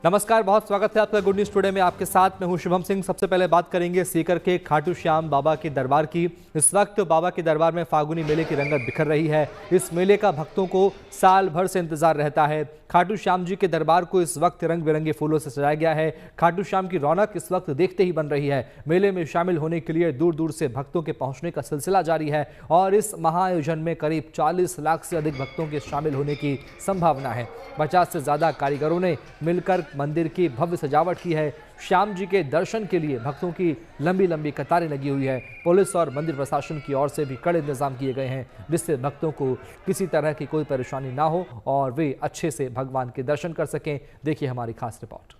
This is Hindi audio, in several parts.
नमस्कार, बहुत स्वागत है आपका गुड न्यूज टुडे में। आपके साथ मैं हूं शुभम सिंह। सबसे पहले बात करेंगे सीकर के खाटू श्याम बाबा के दरबार की। इस वक्त बाबा के दरबार में फागुनी मेले की रंगत बिखर रही है। इस मेले का भक्तों को साल भर से इंतजार रहता है। खाटू श्याम जी के दरबार को इस वक्त रंग बिरंगे फूलों से सजाया गया है। खाटू श्याम की रौनक इस वक्त देखते ही बन रही है। मेले में शामिल होने के लिए दूर दूर से भक्तों के पहुंचने का सिलसिला जारी है और इस महाआयोजन में करीब 40 लाख से अधिक भक्तों के शामिल होने की संभावना है। 50 से ज्यादा कारीगरों ने मिलकर मंदिर की भव्य सजावट की है। श्याम जी के दर्शन के लिए भक्तों की लंबी लंबी कतारें लगी हुई है। पुलिस और मंदिर प्रशासन की ओर से भी कड़े इंतजाम किए गए हैं, जिससे भक्तों को किसी तरह की कोई परेशानी ना हो और वे अच्छे से भगवान के दर्शन कर सकें। देखिए हमारी खास रिपोर्ट।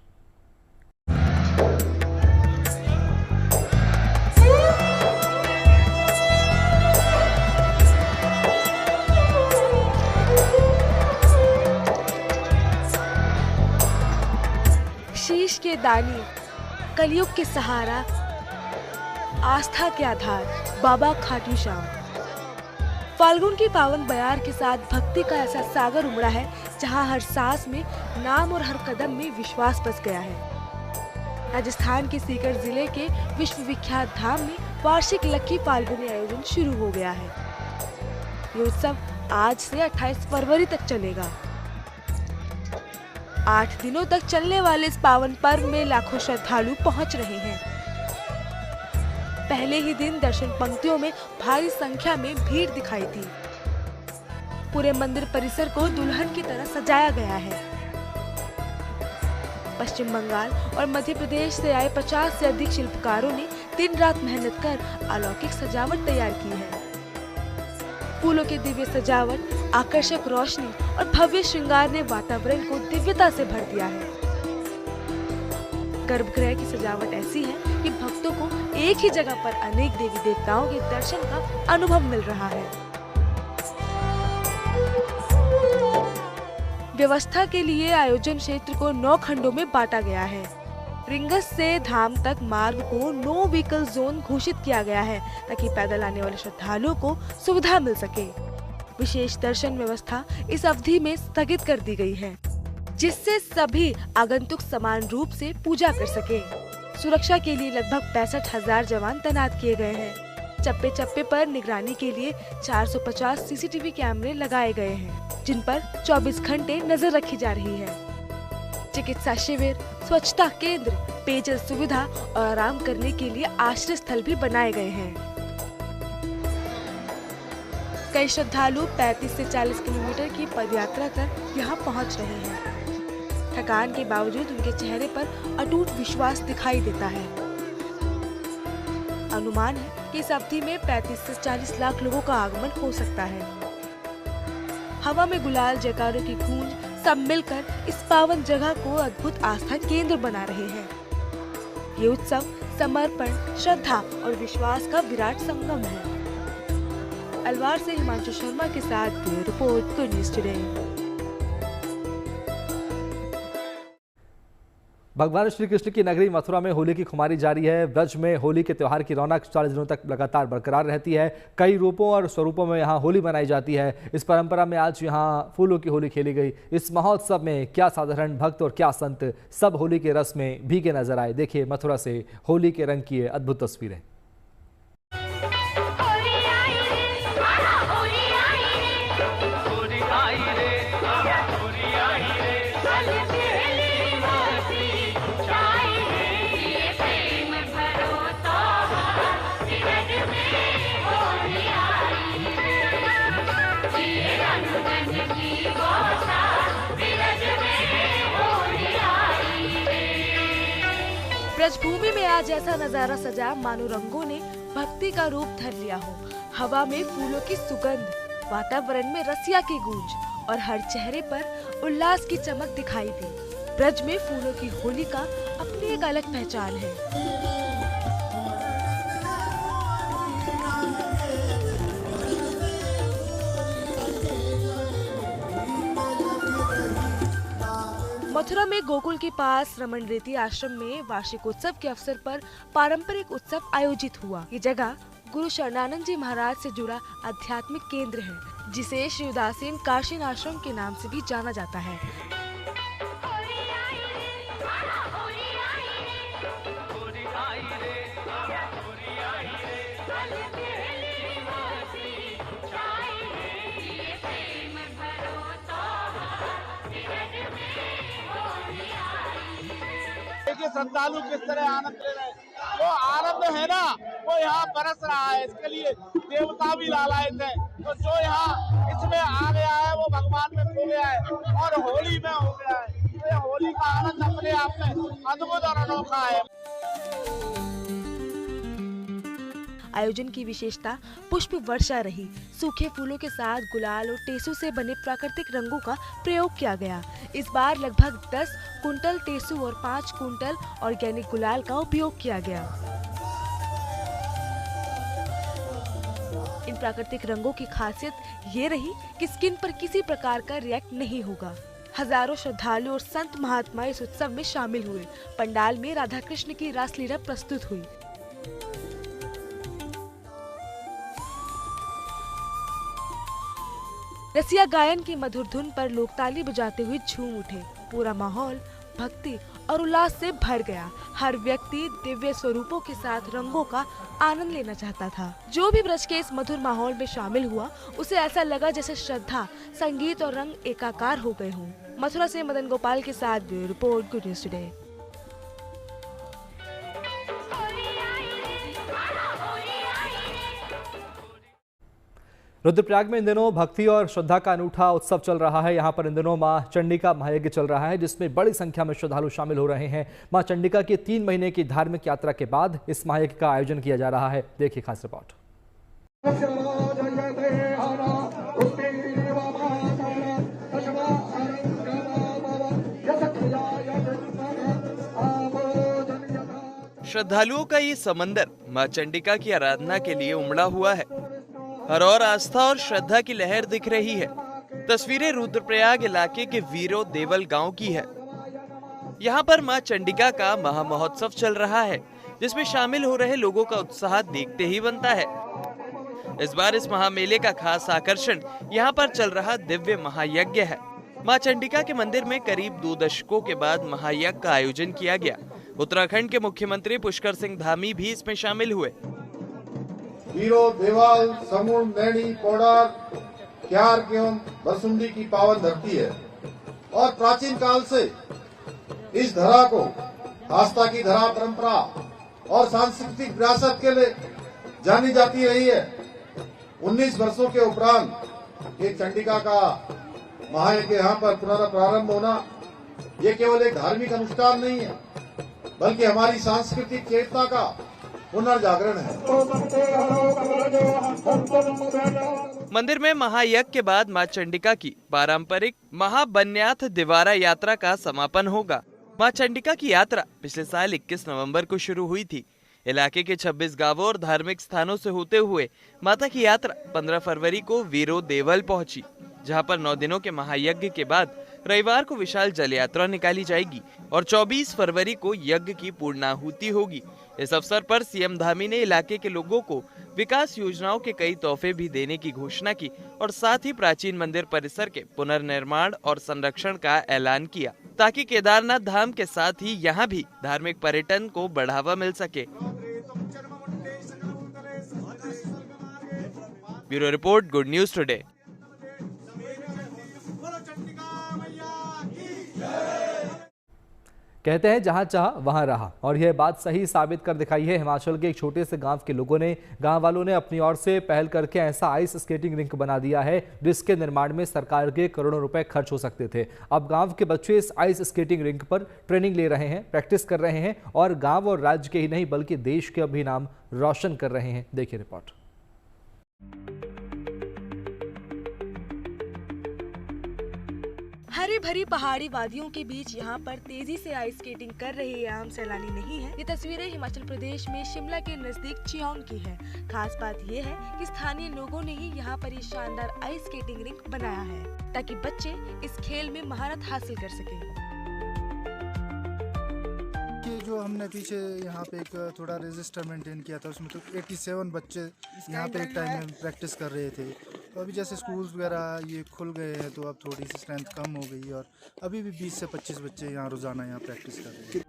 शीश के दानी, कलयुग के सहारा, आस्था के आधार बाबा खाटू श्याम। फाल्गुन की पावन बयार के साथ भक्ति का ऐसा सागर उमड़ा है जहां हर सांस में नाम और हर कदम में विश्वास बस गया है। राजस्थान के सीकर जिले के विश्व विख्यात धाम में वार्षिक लक्की फाल्गुनी आयोजन शुरू हो गया है। ये उत्सव आज से 28 फरवरी तक चलेगा। 8 दिनों तक चलने वाले इस पावन पर्व में लाखों श्रद्धालु पहुंच रहे हैं। पहले ही दिन दर्शन पंक्तियों में भारी संख्या में भीड़ दिखाई दी। पूरे मंदिर परिसर को दुल्हन की तरह सजाया गया है। पश्चिम बंगाल और मध्य प्रदेश से आए 50 से अधिक शिल्पकारों ने दिन रात मेहनत कर अलौकिक सजावट तैयार की है। फूलों की दिव्य सजावट, आकर्षक रोशनी और भव्य श्रृंगार ने वातावरण को दिव्यता से भर दिया है। गर्भगृह की सजावट ऐसी है कि भक्तों को एक ही जगह पर अनेक देवी देवताओं के दर्शन का अनुभव मिल रहा है। व्यवस्था के लिए आयोजन क्षेत्र को 9 खंडों में बांटा गया है। रिंगस से धाम तक मार्ग को नो व्हीकल जोन घोषित किया गया है ताकि पैदल आने वाले श्रद्धालुओं को सुविधा मिल सके। विशेष दर्शन व्यवस्था इस अवधि में स्थगित कर दी गई है, जिससे सभी आगंतुक समान रूप से पूजा कर सके। सुरक्षा के लिए लगभग 65,000 जवान तैनात किए गए हैं। चप्पे चप्पे पर निगरानी के लिए 450 सीसीटीवी कैमरे लगाए गए हैं, जिन पर 24 घंटे नजर रखी जा रही है। चिकित्सा शिविर, स्वच्छता केंद्र, पेयजल सुविधा और आराम करने के लिए आश्रय स्थल भी बनाए गए हैं। कई श्रद्धालु 35 से 40 किलोमीटर की पदयात्रा कर यहाँ पहुँच रहे हैं। थकान के बावजूद उनके चेहरे पर अटूट विश्वास दिखाई देता है। अनुमान है कि इस अवधि में 35 से 40 लाख लोगों का आगमन हो सकता है। हवा में गुलाल, जयकारों की गूंज सब मिलकर इस पावन जगह को अद्भुत आस्था केंद्र बना रहे हैं। ये उत्सव समर्पण, श्रद्धा और विश्वास का विराट संगम है। अलवार से हिमांशु शर्मा के साथ bureau report, good news today. भगवान श्री कृष्ण की नगरी मथुरा में होली की खुमारी जारी है। ब्रज में होली के त्योहार की रौनक 40 दिनों तक लगातार बरकरार रहती है। कई रूपों और स्वरूपों में यहाँ होली मनाई जाती है। इस परंपरा में आज यहाँ फूलों की होली खेली गई। इस महोत्सव में क्या साधारण भक्त और क्या संत सब होली के रस में भीगे नजर आए। देखिए मथुरा से होली के रंग की अद्भुत तस्वीरें। ब्रजभूमि में आज ऐसा नजारा सजा मानो रंगों ने भक्ति का रूप धर लिया हो। हवा में फूलों की सुगंध, वातावरण में रसिया की गूंज और हर चेहरे पर उल्लास की चमक दिखाई दी। ब्रज में फूलों की होली का अपनी एक अलग पहचान है। मथुरा में गोकुल के पास रमन रेती आश्रम में वार्षिक उत्सव के अवसर पर पारंपरिक उत्सव आयोजित हुआ। ये जगह गुरु शरणानंद जी महाराज से जुड़ा आध्यात्मिक केंद्र है, जिसे श्री उदासीन काशीन आश्रम के नाम से भी जाना जाता है। के श्रद्धालु किस तरह आनंद ले रहे हैं। वो आनंद है ना, वो यहाँ बरस रहा है। इसके लिए देवता भी लालायित है। तो जो यहाँ इसमें आ गया है वो भगवान में खो गया है और होली में हो गया है। तो ये होली का आनंद अपने आप में अद्भुत और अनोखा है। आयोजन की विशेषता पुष्प वर्षा रही। सूखे फूलों के साथ गुलाल और टेसू से बने प्राकृतिक रंगों का प्रयोग किया गया। इस बार लगभग 10 कुंटल टेसू और 5 कुंटल ऑर्गेनिक गुलाल का उपयोग किया गया। इन प्राकृतिक रंगों की खासियत ये रही कि स्किन पर किसी प्रकार का रिएक्ट नहीं होगा। हजारों श्रद्धालु और संत महात्मा इस उत्सव में शामिल हुए। पंडाल में राधा कृष्ण की रासलीला प्रस्तुत हुई। रसिया गायन की मधुर धुन पर लोग ताली बजाते हुए झूम उठे। पूरा माहौल भक्ति और उल्लास से भर गया। हर व्यक्ति दिव्य स्वरूपों के साथ रंगों का आनंद लेना चाहता था। जो भी ब्रज के इस मधुर माहौल में शामिल हुआ उसे ऐसा लगा जैसे श्रद्धा, संगीत और रंग एकाकार हो गए हों। मथुरा से मदन गोपाल के साथ bureau report, good news today. Rudraprayag में इन दिनों भक्ति और श्रद्धा का अनूठा उत्सव चल रहा है। यहाँ पर इन दिनों मां चंडिका महायज्ञ चल रहा है, जिसमें बड़ी संख्या में श्रद्धालु शामिल हो रहे हैं। मां चंडिका की 3 महीने की धार्मिक यात्रा के बाद इस महायज्ञ का आयोजन किया जा रहा है। देखिए खास रिपोर्ट। श्रद्धालुओं का ये समंदर मां चंडिका की आराधना के लिए उमड़ा हुआ है। हर और आस्था और श्रद्धा की लहर दिख रही है। तस्वीरें रुद्रप्रयाग इलाके के वीरो देवल गांव की है। यहाँ पर मां चंडिका का महामहोत्सव चल रहा है, जिसमें शामिल हो रहे लोगों का उत्साह देखते ही बनता है। इस बार इस महामेले का खास आकर्षण यहाँ पर चल रहा दिव्य महायज्ञ है। मां चंडिका के मंदिर में करीब 2 दशकों के बाद महायज्ञ का आयोजन किया गया। उत्तराखंड के मुख्यमंत्री पुष्कर सिंह धामी भी इसमें शामिल हुए। वीरो देवाल, समुंड, नैनी, कोडार, क्यार एवं बरसुंडी की पावन धरती है और प्राचीन काल से इस धरा को आस्था की धरा, परंपरा और सांस्कृतिक विरासत के लिए जानी जाती रही है। 19 वर्षों के उपरांत ये चंडिका का महायज्ञ यहाँ पर पुनर्प्रारंभ होना, ये केवल एक धार्मिक अनुष्ठान नहीं है, बल्कि हमारी सांस्कृतिक चेतना का पुनर्जागरण है। मंदिर में महायज्ञ के बाद मां चंडिका की पारंपरिक महाबन्याथ दिवारा यात्रा का समापन होगा। मां चंडिका की यात्रा पिछले साल 21 नवंबर को शुरू हुई थी। इलाके के 26 गांवों और धार्मिक स्थानों से होते हुए माता की यात्रा 15 फरवरी को वीरो देवल पहुंची, जहां पर 9 दिनों के महायज्ञ के बाद रविवार को विशाल जल यात्रा निकाली जाएगी और 24 फरवरी को यज्ञ की पूर्णाहुति होगी। इस अवसर पर सीएम धामी ने इलाके के लोगों को विकास योजनाओं के कई तोहफे भी देने की घोषणा की और साथ ही प्राचीन मंदिर परिसर के पुनर्निर्माण और संरक्षण का ऐलान किया, ताकि केदारनाथ धाम के साथ ही यहाँ भी धार्मिक पर्यटन को बढ़ावा मिल सके। Bureau report, good news today. कहते हैं जहां चाहा वहां रहा, और यह बात सही साबित कर दिखाई है। हिमाचल के एक छोटे से गांव के गांव वालों ने अपनी ओर से पहल करके ऐसा आइस स्केटिंग रिंक बना दिया है जिसके निर्माण में सरकार के करोड़ों रुपए खर्च हो सकते थे। अब गांव के बच्चे इस आइस स्केटिंग रिंक पर ट्रेनिंग ले रहे हैं, प्रैक्टिस कर रहे हैं और गांव और राज्य के ही नहीं बल्कि देश के भी नाम रोशन कर रहे हैं। देखिए रिपोर्ट। हरी भरी पहाड़ी वादियों के बीच यहाँ पर तेजी से आइस स्केटिंग कर रहे ये आम सैलानी नहीं है। ये तस्वीरें हिमाचल प्रदेश में शिमला के नजदीक चियोंग की है। खास बात ये है कि स्थानीय लोगों ने ही यहाँ पर ये शानदार आइस स्केटिंग रिंक बनाया है ताकि बच्चे इस खेल में महारत हासिल कर सकें। जो हमने पीछे यहाँ पे एक थोड़ा रजिस्टर मेंटेन किया था, उसमें तो 87 बच्चे यहाँ पे एक टाइम में प्रैक्टिस कर रहे थे। तो अभी जैसे स्कूल्स वगैरह ये खुल गए हैं तो अब थोड़ी सी स्ट्रेंथ कम हो गई और अभी भी 20 से 25 बच्चे यहाँ रोजाना यहाँ प्रैक्टिस कर रहे हैं।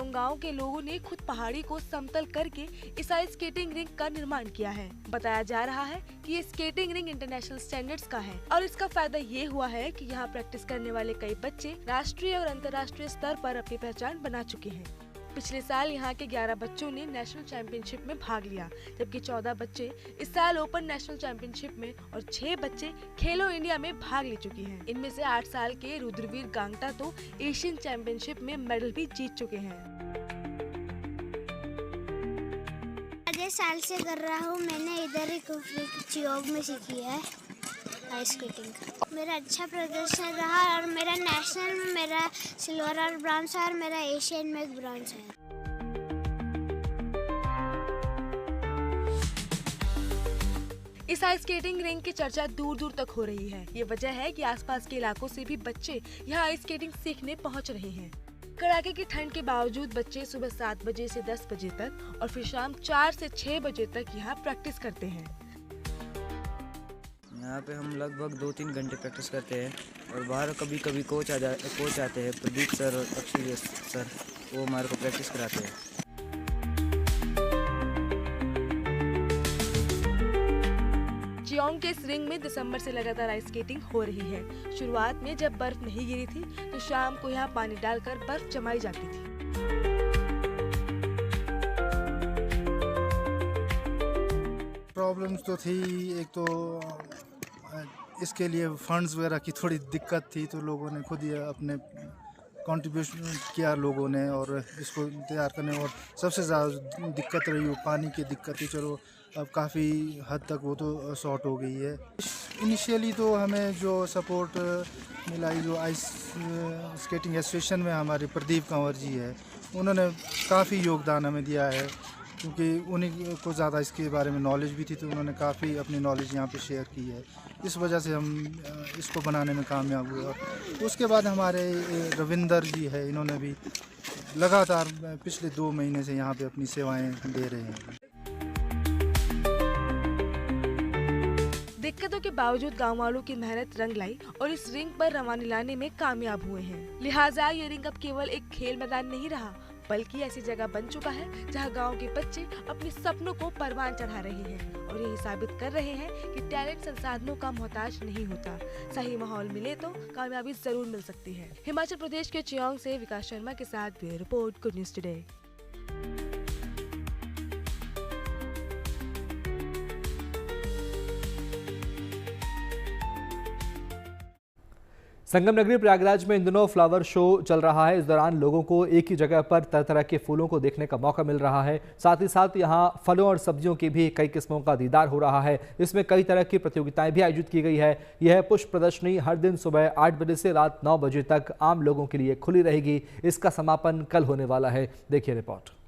चियोंग गांव के लोगों ने खुद पहाड़ी को समतल करके इस आइस स्केटिंग रिंग का निर्माण किया है। बताया जा रहा है कि ये स्केटिंग रिंग इंटरनेशनल स्टैंडर्ड्स का है और इसका फायदा ये हुआ है कि यहाँ प्रैक्टिस करने वाले कई बच्चे राष्ट्रीय और अंतर्राष्ट्रीय स्तर पर अपनी पहचान बना चुके हैं। पिछले साल यहाँ के 11 बच्चों ने नेशनल चैंपियनशिप में भाग लिया, जबकि 14 बच्चे इस साल ओपन नेशनल चैंपियनशिप में और 6 बच्चे खेलो इंडिया में भाग ले चुके हैं। इनमें से 8 साल के रुद्रवीर गांगटा तो एशियन चैंपियनशिप में मेडल भी जीत चुके हैं। 5 साल से कर रहा हूँ। मैंने इधर ही चियोंग में सीखी है आइस स्केटिंग। मेरा अच्छा प्रदर्शन रहा और मेरा नेशनल में मेरा सिल्वर और ब्रॉन्ज और मेरा एशियन में ब्रॉन्ज है। इस आइस स्केटिंग रिंग की चर्चा दूर दूर तक हो रही है। ये वजह है कि आसपास के इलाकों से भी बच्चे यहाँ आइस स्केटिंग सीखने पहुँच रहे हैं। कड़ाके की ठंड के बावजूद बच्चे सुबह 7 बजे से 10 बजे तक और फिर शाम 4 से 6 बजे तक यहाँ प्रैक्टिस करते हैं। यहाँ पे हम लगभग 2-3 घंटे प्रैक्टिस करते हैं और बाहर कभी कभी कोच आते हैं, प्रदीप सर और अक्षय सर, वो हमारे को प्रैक्टिस कराते हैं। चियोंग के इस रिंग में दिसंबर से लगातार आइस स्केटिंग हो रही है। शुरुआत में जब बर्फ नहीं गिरी थी तो शाम को यहाँ पानी डालकर बर्फ जमाई जाती थी। प्रॉब्लम्स तो थी, एक तो इसके लिए फंड्स वगैरह की थोड़ी दिक्कत थी, तो लोगों ने खुद ही अपने कंट्रीब्यूशन किया लोगों ने और इसको तैयार करने। और सबसे ज़्यादा दिक्कत रही वो पानी की दिक्कत थी। चलो अब काफ़ी हद तक वो तो सॉर्ट हो गई है। इनिशियली तो हमें जो सपोर्ट मिला, जो आइस स्केटिंग एसोसिएशन में हमारे प्रदीप कंवर जी है, उन्होंने काफ़ी योगदान हमें दिया है, क्योंकि उन्हीं को ज़्यादा इसके बारे में नॉलेज भी थी, तो उन्होंने काफ़ी अपनी नॉलेज यहाँ पे शेयर की है। इस वजह से हम इसको बनाने में कामयाब हुए। और उसके बाद हमारे रविंदर जी है, इन्होंने भी लगातार पिछले 2 महीने से यहाँ पे अपनी सेवाएं दे रहे हैं। दिक्कतों के बावजूद गांव वालों की मेहनत रंग लाई और इस रिंग पर रवानी लाने में कामयाब हुए हैं। लिहाजा ये रिंग अब केवल एक खेल मैदान नहीं रहा, बल्कि ऐसी जगह बन चुका है जहां गांव के बच्चे अपने सपनों को परवान चढ़ा रहे हैं और यही साबित कर रहे हैं कि टैलेंट संसाधनों का मोहताज नहीं होता। सही माहौल मिले तो कामयाबी जरूर मिल सकती है। हिमाचल प्रदेश के चियोंग से विकास शर्मा के साथ bureau report, good news today. Sangam नगरी प्रयागराज में इन दिनों फ्लावर शो चल रहा है। इस दौरान लोगों को एक ही जगह पर तरह तरह के फूलों को देखने का मौका मिल रहा है। साथ ही साथ यहाँ फलों और सब्जियों की भी कई किस्मों का दीदार हो रहा है। इसमें कई तरह की प्रतियोगिताएं भी आयोजित की गई है। यह पुष्प प्रदर्शनी हर दिन सुबह 8 बजे से रात 9 बजे तक आम लोगों के लिए खुली रहेगी। इसका समापन कल होने वाला है। देखिए रिपोर्ट।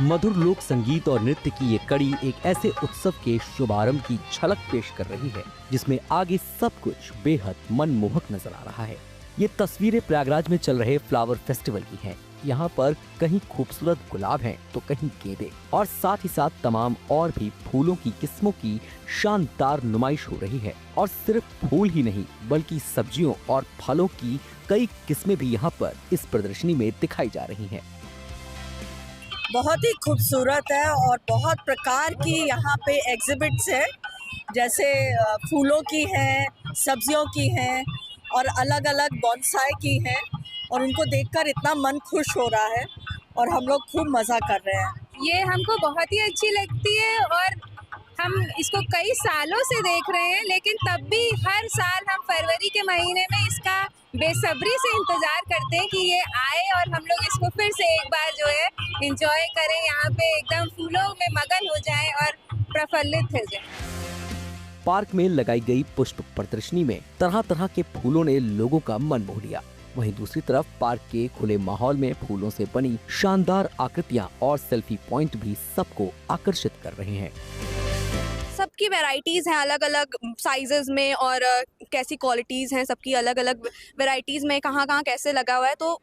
मधुर लोक संगीत और नृत्य की ये कड़ी एक ऐसे उत्सव के शुभारंभ की झलक पेश कर रही है जिसमें आगे सब कुछ बेहद मनमोहक नजर आ रहा है। ये तस्वीरें प्रयागराज में चल रहे फ्लावर फेस्टिवल की हैं। यहाँ पर कहीं खूबसूरत गुलाब हैं तो कहीं गेंदे और साथ ही साथ तमाम और भी फूलों की किस्मों की शानदार नुमाइश हो रही है। और सिर्फ फूल ही नहीं बल्कि सब्जियों और फलों की कई किस्में भी यहाँ पर इस प्रदर्शनी में दिखाई जा रही हैं। बहुत ही खूबसूरत है और बहुत प्रकार की यहाँ पे एग्जिबिट्स है, जैसे फूलों की है, सब्जियों की है और अलग अलग बॉन्साई की है और उनको देखकर इतना मन खुश हो रहा है और हम लोग खूब मज़ा कर रहे हैं। ये हमको बहुत ही अच्छी लगती है और हम इसको कई सालों से देख रहे हैं, लेकिन तब भी हर साल हम फरवरी के महीने में इसका बेसब्री से इंतज़ार करते हैं कि ये आए और हम लोग इसको फिर से एक बार जो है एंजॉय करें, यहाँ पे एकदम फूलों में मगन हो जाएं और प्रफुल्लित हो जाएं। पार्क में लगाई गई पुष्प प्रदर्शनी में तरह तरह के फूलों ने लोगों का मन मोह लिया। वहीं दूसरी तरफ पार्क के खुले माहौल में फूलों से बनी शानदार आकृतियां और सेल्फी पॉइंट भी सबको आकर्षित कर रहे हैं। सब सबकी वैरायटीज़ हैं अलग अलग साइजेस में, और कैसी क्वालिटीज़ हैं सबकी अलग अलग वैरायटीज़ में, कहाँ कहाँ कैसे लगा हुआ है। तो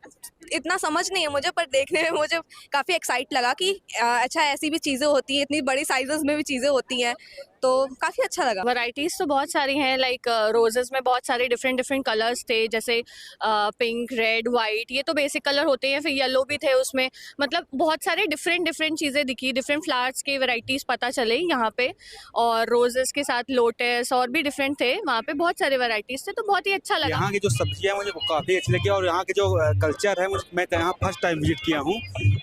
इतना समझ नहीं है मुझे, पर देखने में मुझे काफ़ी एक्साइट लगा कि अच्छा ऐसी भी चीज़ें होती हैं, इतनी बड़ी साइजेस में भी चीज़ें होती हैं, तो काफ़ी अच्छा लगा। वैरायटीज़ तो बहुत सारी हैं, लाइक रोजेस में बहुत सारे डिफरेंट कलर्स थे, जैसे पिंक, रेड, वाइट, ये तो बेसिक कलर होते हैं, फिर येलो भी थे उसमें। मतलब बहुत सारे डिफरेंट चीज़ें दिखी, डिफरेंट फ्लावर्स के वैरायटीज़ पता चले यहाँ पे, और रोजेस के साथ लोटस और भी डिफरेंट थे वहाँ पे, बहुत सारे वैरायटीज़ थे, तो बहुत ही अच्छा लगा। यहाँ की जो सब्जियाँ मुझे काफ़ी अच्छी लगी, और यहाँ के जो कल्चर है, मैं यहाँ फर्स्ट टाइम विजिट किया हूँ,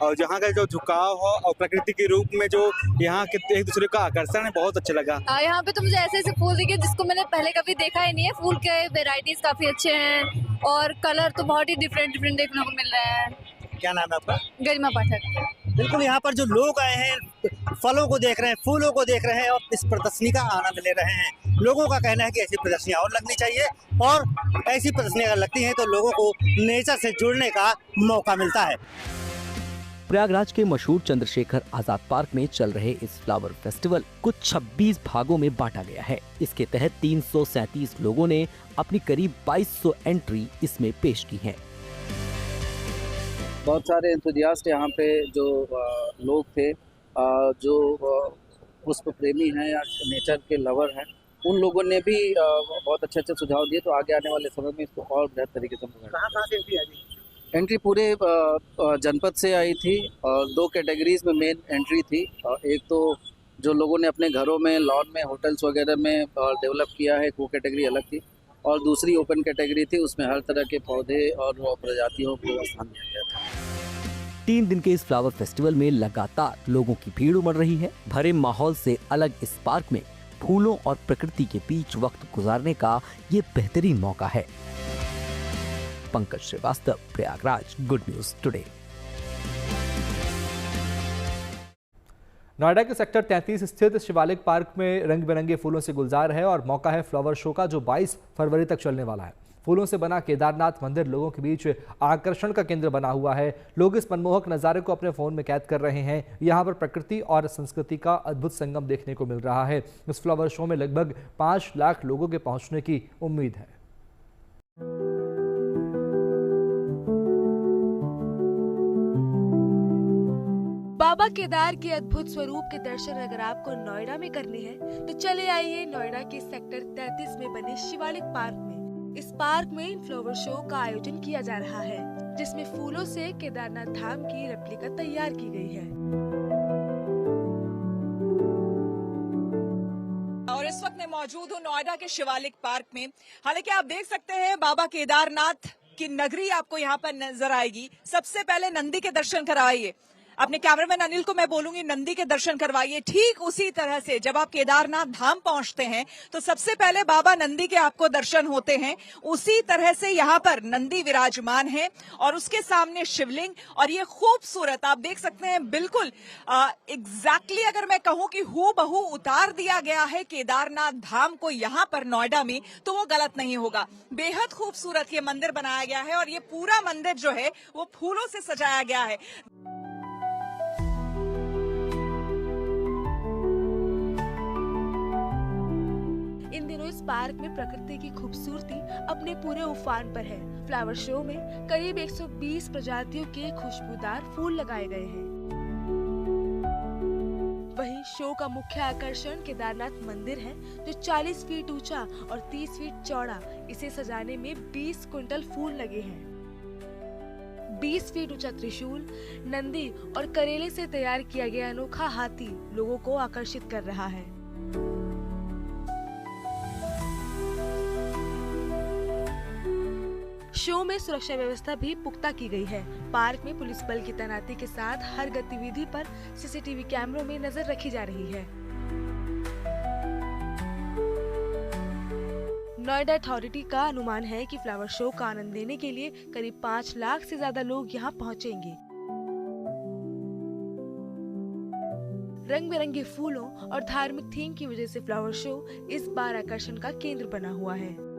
और यहाँ का जो झुकाव हो और प्रकृति के रूप में जो यहाँ के एक दूसरे का आकर्षण है, बहुत अच्छा लगा। यहाँ पे तो मुझे ऐसे फूल दिखे जिसको मैंने पहले कभी देखा ही नहीं है। फूल के वैरायटीज काफी अच्छे हैं, और कलर तो बहुत ही डिफरेंट देखने को मिल रहा है। क्या नाम है आपका? गरिमा पाठक। बिल्कुल, यहाँ पर जो लोग आए हैं, फलों को देख रहे हैं, फूलों को देख रहे हैं, और इस प्रदर्शनी का आनंद ले रहे हैं। लोगों का कहना है कि ऐसी प्रदर्शनियाँ और लगनी चाहिए, और ऐसी प्रदर्शनियाँ अगर लगती हैं तो लोगों को नेचर से जुड़ने का मौका मिलता है। प्रयागराज के मशहूर चंद्रशेखर आजाद पार्क में चल रहे इस फ्लावर फेस्टिवल को 26 भागों में बांटा गया है। इसके तहत 337 लोगों ने अपनी करीब 2200 एंट्री इसमें पेश की हैं। बहुत सारे एंथुसियास्ट यहाँ पे जो लोग थे, जो पुष्प प्रेमी हैं या नेचर के लवर हैं, उन लोगों ने भी बहुत अच्छे सुझाव दिए। तो आगे आने वाले समय में इसको और बेहतर तरीके से कहाँ से एंट्री आई? एंट्री पूरे जनपद से आई थी, और 2 कैटेगरीज में मेन एंट्री थी। एक तो जो लोगों ने अपने घरों में, लॉन में, होटल्स वगैरह में डेवलप किया है, वो कैटेगरी अलग थी, और दूसरी ओपन कैटेगरी थी, उसमें हर तरह के पौधे और प्रजातियों को स्थान दिया गया था। 3 दिन के इस फ्लावर फेस्टिवल में लगातार लोगों की भीड़ उमड़ रही है। भरे माहौल से अलग इस पार्क में फूलों और प्रकृति के बीच वक्त गुजारने का ये बेहतरीन मौका है। Pankaj Shrivastava, Prayagraj, good news today. Noida के सेक्टर 33 स्थित शिवालिक पार्क में रंग बिरंगे फूलों से गुलजार है, और मौका है फ्लावर शो का, जो 22 फरवरी तक चलने वाला है। फूलों से बना केदारनाथ मंदिर लोगों के बीच आकर्षण का केंद्र बना हुआ है। लोग इस मनमोहक नज़ारे को अपने फोन में कैद कर रहे हैं। यहाँ पर प्रकृति और संस्कृति का अद्भुत संगम देखने को मिल रहा है। इस फ्लावर शो में लगभग 5 लाख लोगों के पहुंचने की उम्मीद है। बाबा केदार के अद्भुत स्वरूप के दर्शन अगर आपको नोएडा में करने हैं, तो चले आइए नोएडा के सेक्टर 33 में बने शिवालिक पार्क में। इस पार्क में फ्लावर शो का आयोजन किया जा रहा है, जिसमें फूलों से केदारनाथ धाम की रेप्लिका तैयार की गई है। और इस वक्त मैं मौजूद हूँ नोएडा के शिवालिक पार्क में। हालांकि आप देख सकते हैं बाबा केदारनाथ की नगरी आपको यहाँ पर नजर आएगी। सबसे पहले नंदी के दर्शन करवाइए। अपने कैमरामैन अनिल को मैं बोलूंगी नंदी के दर्शन करवाइए। ठीक उसी तरह से जब आप केदारनाथ धाम पहुंचते हैं तो सबसे पहले बाबा नंदी के आपको दर्शन होते हैं। उसी तरह से यहाँ पर नंदी विराजमान है, और उसके सामने शिवलिंग, और ये खूबसूरत आप देख सकते हैं, बिल्कुल एग्जैक्टली अगर मैं कहूँ कि हूबहू उतार दिया गया है केदारनाथ धाम को यहाँ पर नोएडा में, तो वो गलत नहीं होगा। बेहद खूबसूरत ये मंदिर बनाया गया है, और ये पूरा मंदिर जो है वो फूलों से सजाया गया है। इन दिनों इस पार्क में प्रकृति की खूबसूरती अपने पूरे उफान पर है। फ्लावर शो में करीब 120 प्रजातियों के खुशबूदार फूल लगाए गए हैं। वहीं शो का मुख्य आकर्षण केदारनाथ मंदिर है, जो 40 फीट ऊंचा और 30 फीट चौड़ा। इसे सजाने में 20 क्विंटल फूल लगे हैं। 20 फीट ऊंचा त्रिशूल, नंदी और करेले से तैयार किया गया अनोखा हाथी लोगों को आकर्षित कर रहा है। शो में सुरक्षा व्यवस्था भी पुख्ता की गई है। पार्क में पुलिस बल की तैनाती के साथ हर गतिविधि पर सीसीटीवी कैमरों में नजर रखी जा रही है। नोएडा अथॉरिटी का अनुमान है कि फ्लावर शो का आनंद लेने के लिए करीब 5 लाख से ज्यादा लोग यहाँ पहुँचेंगे। रंग बिरंगे फूलों और धार्मिक थीम की वजह से फ्लावर शो इस बार आकर्षण का केंद्र बना हुआ है।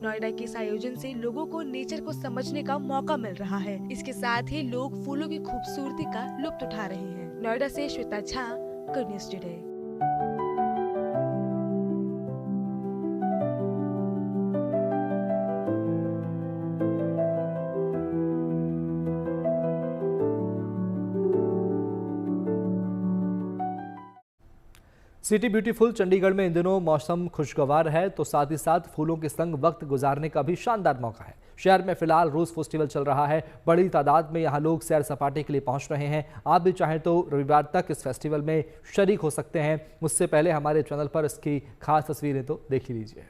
नोएडा के इस आयोजन से लोगों को नेचर को समझने का मौका मिल रहा है। इसके साथ ही लोग फूलों की खूबसूरती का लुत्फ उठा रहे हैं। नोएडा से Shweta Jha, good news today. City beautiful Chandigarh में इन दिनों मौसम खुशगवार है तो साथ ही साथ फूलों के संग वक्त गुजारने का भी शानदार मौका है। शहर में फिलहाल रोज फेस्टिवल चल रहा है। बड़ी तादाद में यहाँ लोग सैर सपाटे के लिए पहुंच रहे हैं। आप भी चाहें तो रविवार तक इस फेस्टिवल में शरीक हो सकते हैं। उससे पहले हमारे चैनल पर इसकी खास तस्वीरें तो देख ही लीजिए।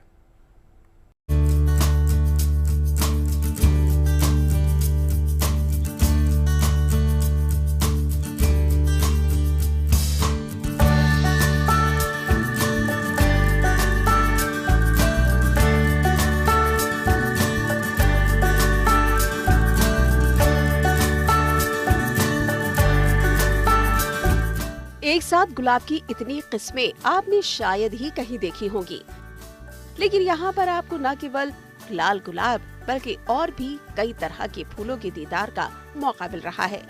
एक साथ गुलाब की इतनी किस्में आपने शायद ही कहीं देखी होंगी, लेकिन यहाँ पर आपको न केवल लाल गुलाब बल्कि और भी कई तरह के फूलों के दीदार का मौका मिल रहा है।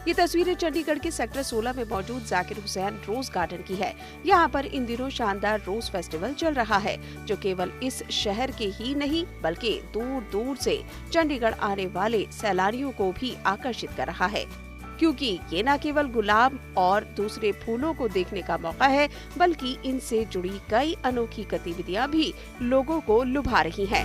ये तस्वीरें चंडीगढ़ के सेक्टर 16 में मौजूद जाकिर हुसैन रोज गार्डन की है। यहाँ पर इन दिनों शानदार रोज फेस्टिवल चल रहा है, जो केवल इस शहर के ही नहीं बल्कि दूर दूर से चंडीगढ़ आने वाले सैलानियों को भी आकर्षित कर रहा है, क्योंकि ये न केवल गुलाब और दूसरे फूलों को देखने का मौका है बल्कि इनसे जुड़ी कई अनोखी गतिविधियां भी लोगों को लुभा रही हैं।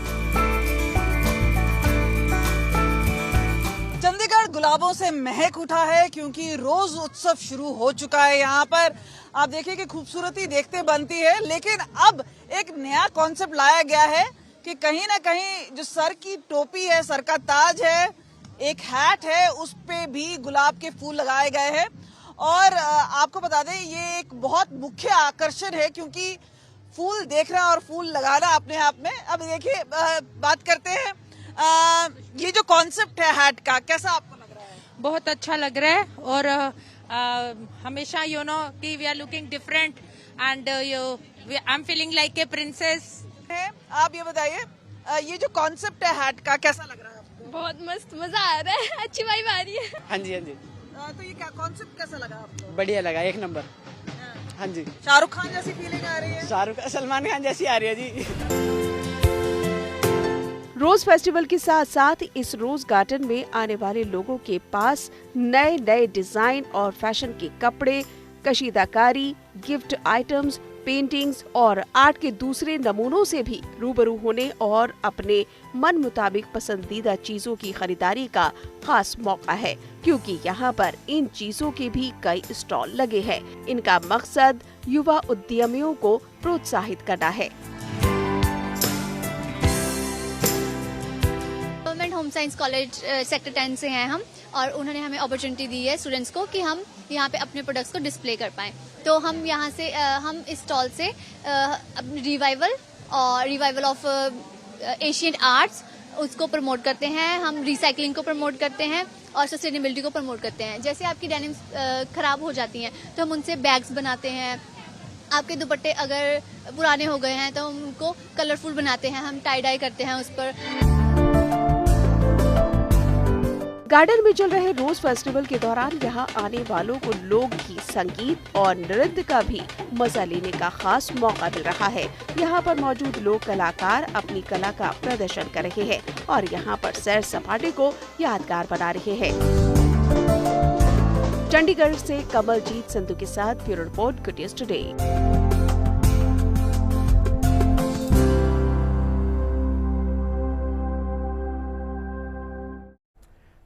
चंडीगढ़ गुलाबों से महक उठा है क्योंकि रोज उत्सव शुरू हो चुका है। यहाँ पर आप देखिए कि खूबसूरती देखते बनती है, लेकिन अब एक नया कॉन्सेप्ट लाया गया है कि कहीं ना कहीं जो सर की टोपी है, सर का ताज है, एक हैट है, उस पे भी गुलाब के फूल लगाए गए हैं। और आपको बता दें ये एक बहुत मुख्य आकर्षण है क्योंकि फूल देखना और फूल लगाना अपने आप में। अब देखिए बात करते हैं, ये जो कॉन्सेप्ट है हैट का, कैसा आपको लग रहा है? बहुत अच्छा लग रहा है और हमेशा यू नो कि we are looking different and I am feeling like a princess. आप ये बताइए ये जो कॉन्सेप्ट है हैट का कैसा लग रहा है? बहुत मस्त, मजा आ रहा है, अच्छी वाइब आ रही है। हाँ जी हाँ जी। तो ये क्या कॉन्सेप्ट कैसा लगा आपको? बढ़िया लगा, एक नंबर। हाँ जी। शाहरुख खान जैसी फीलिंग आ रही है? सलमान खान जैसी आ रही है जी। रोज फेस्टिवल के साथ साथ इस रोज गार्डन में आने वाले लोगों के पास नए नए डिजाइन और फैशन के कपड़े, कशीदाकारी, गिफ्ट आइटम्स, पेंटिंग्स और आर्ट के दूसरे नमूनों से भी रूबरू होने और अपने मन मुताबिक पसंदीदा चीजों की खरीदारी का खास मौका है, क्योंकि यहाँ पर इन चीजों के भी कई स्टॉल लगे हैं। इनका मकसद युवा उद्यमियों को प्रोत्साहित करना है। Government home science college sector 10 से हैं हम, और उन्होंने हमें अपॉर्चुनिटी दी है स्टूडेंट्स को कि हम यहाँ पे अपने प्रोडक्ट्स को डिस्प्ले कर पाएं। तो हम यहाँ से हम इस स्टॉल से रिवाइवल ऑफ एशियन आर्ट्स उसको प्रमोट करते हैं, हम रिसाइकलिंग को प्रमोट करते हैं और सस्टेनेबिलिटी को प्रमोट करते हैं। जैसे आपकी डेनिम्स खराब हो जाती हैं तो हम उनसे बैग्स बनाते हैं। आपके दुपट्टे अगर पुराने हो गए हैं तो हम उनको कलरफुल बनाते हैं, हम टाई डाई करते हैं उस पर। गार्डन में चल रहे रोज फेस्टिवल के दौरान यहाँ आने वालों को लोकगीत, संगीत और नृत्य का भी मजा लेने का खास मौका मिल रहा है। यहाँ पर मौजूद लोक कलाकार अपनी कला का प्रदर्शन कर रहे हैं और यहाँ पर सैर सपाटे को यादगार बना रहे हैं। चंडीगढ़ से कमलजीत संधू के साथ bureau report, good news today.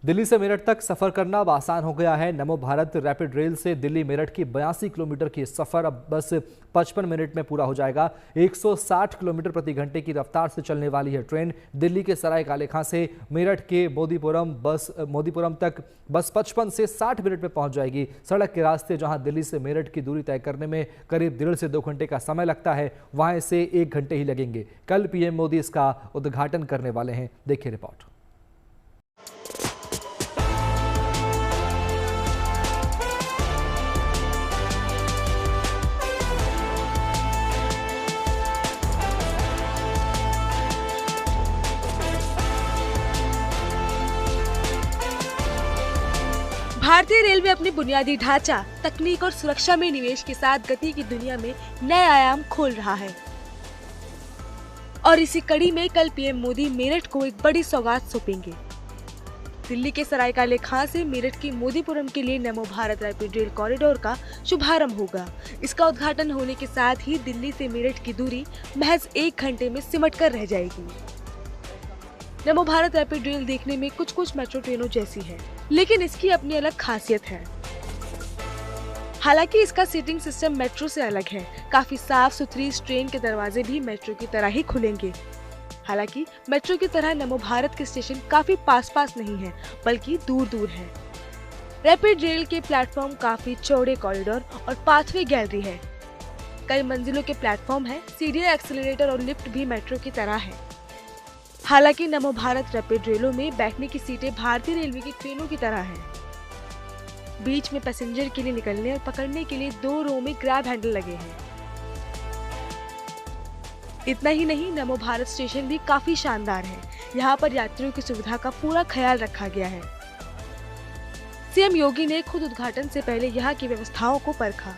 Delhi से मेरठ तक सफर करना अब आसान हो गया है। नमो भारत रैपिड रेल से दिल्ली मेरठ की 82 किलोमीटर की सफर अब बस 55 मिनट में पूरा हो जाएगा। 160 किलोमीटर प्रति घंटे की रफ्तार से चलने वाली है ट्रेन। दिल्ली के सराय काले खां से मेरठ के मोदीपुरम तक बस 55 से 60 मिनट में पहुंच जाएगी। सड़क के रास्ते जहां दिल्ली से मेरठ की दूरी तय करने में करीब 1.5 से 2 घंटे का समय लगता है, वहां इसे 1 घंटे ही लगेंगे। कल पीएम मोदी इसका उद्घाटन करने वाले हैं। देखिए रिपोर्ट। भारतीय रेलवे अपने बुनियादी ढांचा, तकनीक और सुरक्षा में निवेश के साथ गति की दुनिया में नए आयाम खोल रहा है। और इसी कड़ी में कल पीएम मोदी मेरठ को एक बड़ी सौगात सौंपेंगे। दिल्ली के सरायकाले खां से मेरठ की मोदीपुरम के लिए नमो भारत रैपिड रेल कॉरिडोर का शुभारंभ होगा। इसका उद्घाटन होने के साथ ही दिल्ली से मेरठ की दूरी महज 1 घंटे में सिमट कर रह जाएगी। नमो भारत रैपिड रेल देखने में कुछ मेट्रो ट्रेनों जैसी है, लेकिन इसकी अपनी अलग खासियत है। हालांकि इसका सीटिंग सिस्टम मेट्रो से अलग है। काफी साफ सुथरी इस ट्रेन के दरवाजे भी मेट्रो की तरह ही खुलेंगे। हालांकि मेट्रो की तरह नमो भारत के स्टेशन काफी पास नहीं है, बल्कि दूर है। रैपिड रेल के प्लेटफॉर्म काफी चौड़े कॉरिडोर और पाथवे गैलरी है। कई मंजिलों के प्लेटफॉर्म है। सीढ़ियां, एक्सीलरेटर और लिफ्ट भी मेट्रो की तरह है। हालांकि नमो भारत रैपिड रेलों में बैठने की सीटें भारतीय रेलवे की ट्रेनों की तरह हैं। बीच में पैसेंजर के लिए निकलने और पकड़ने के लिए 2 रो में ग्रैब हैंडल लगे हैं। इतना ही नहीं, नमो भारत स्टेशन भी काफी शानदार है। यहाँ पर यात्रियों की सुविधा का पूरा ख्याल रखा गया है। सीएम योगी ने खुद उद्घाटन से पहले यहाँ की व्यवस्थाओं को परखा।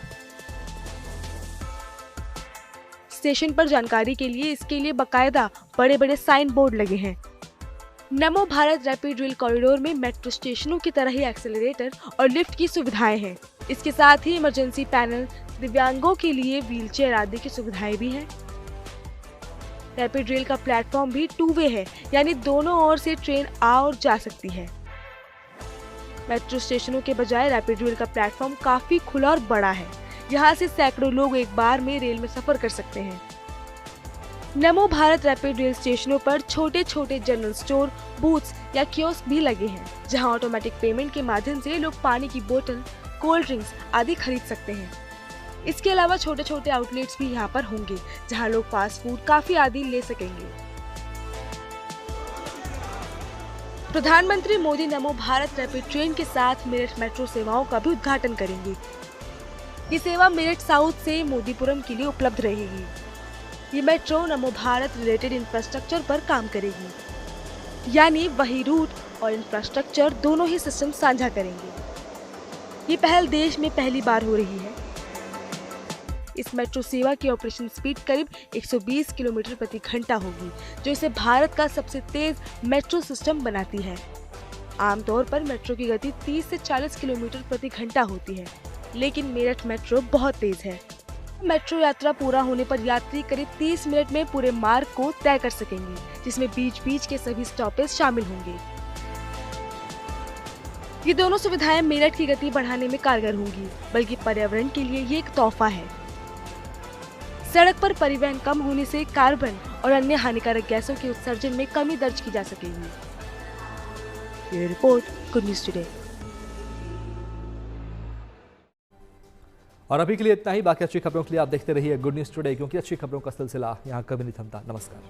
स्टेशन पर जानकारी के लिए इसके लिए बकायदा बड़े साइन बोर्ड लगे हैं। नमो भारत रैपिड रेल कॉरिडोर में मेट्रो स्टेशनों की तरह ही एक्सेलरेटर और लिफ्ट की सुविधाएं हैं। इसके साथ ही इमरजेंसी पैनल, दिव्यांगों के लिए व्हीलचेयर आदि की सुविधाएं भी हैं। रैपिड रेल का प्लेटफॉर्म भी 2 वे है, यानी दोनों ओर से ट्रेन आ और जा सकती है। मेट्रो स्टेशनों के बजाय रैपिड रेल का प्लेटफॉर्म काफी खुला और बड़ा है। यहाँ से सैकड़ों लोग एक बार में रेल में सफर कर सकते हैं। नमो भारत रैपिड रेल स्टेशनों पर छोटे जनरल स्टोर, बूथ्स या कियोस्क भी लगे हैं, जहां ऑटोमेटिक पेमेंट के माध्यम से लोग पानी की बोतल, कोल्ड ड्रिंक्स आदि खरीद सकते हैं। इसके अलावा छोटे आउटलेट्स भी यहाँ पर होंगे, जहां लोग फास्ट फूड, कॉफी आदि ले सकेंगे। प्रधानमंत्री मोदी नमो भारत रैपिड ट्रेन के साथ मेरठ मेट्रो सेवाओं का भी उद्घाटन करेंगे। ये सेवा मेरठ साउथ से मोदीपुरम के लिए उपलब्ध रहेगी। ये मेट्रो नमो भारत रिलेटेड इंफ्रास्ट्रक्चर पर काम करेगी, यानी वही रूट और इंफ्रास्ट्रक्चर दोनों ही सिस्टम साझा करेंगे। ये पहल देश में पहली बार हो रही है। इस मेट्रो सेवा की ऑपरेशन स्पीड करीब 120 किलोमीटर प्रति घंटा होगी, जो इसे भारत का सबसे तेज मेट्रो सिस्टम बनाती है। आमतौर पर मेट्रो की गति 30 से 40 किलोमीटर प्रति घंटा होती है, लेकिन मेरठ मेट्रो बहुत तेज है। मेट्रो यात्रा पूरा होने पर यात्री करीब 30 मिनट में पूरे मार्ग को तय कर सकेंगे, जिसमें बीच के सभी स्टॉपेज शामिल होंगे। ये दोनों सुविधाएं मेरठ की गति बढ़ाने में कारगर होंगी, बल्कि पर्यावरण के लिए ये एक तोहफा है। सड़क पर परिवहन कम होने से कार्बन और अन्य हानिकारक गैसों के उत्सर्जन में कमी दर्ज की जा सकेगी। ये रिपोर्ट गुड न्यूज टुडे। और अभी के लिए इतना ही। बाकी अच्छी खबरों के लिए आप देखते रहिए गुड न्यूज टुडे, क्योंकि अच्छी खबरों का सिलसिला यहाँ कभी नहीं थमता। नमस्कार।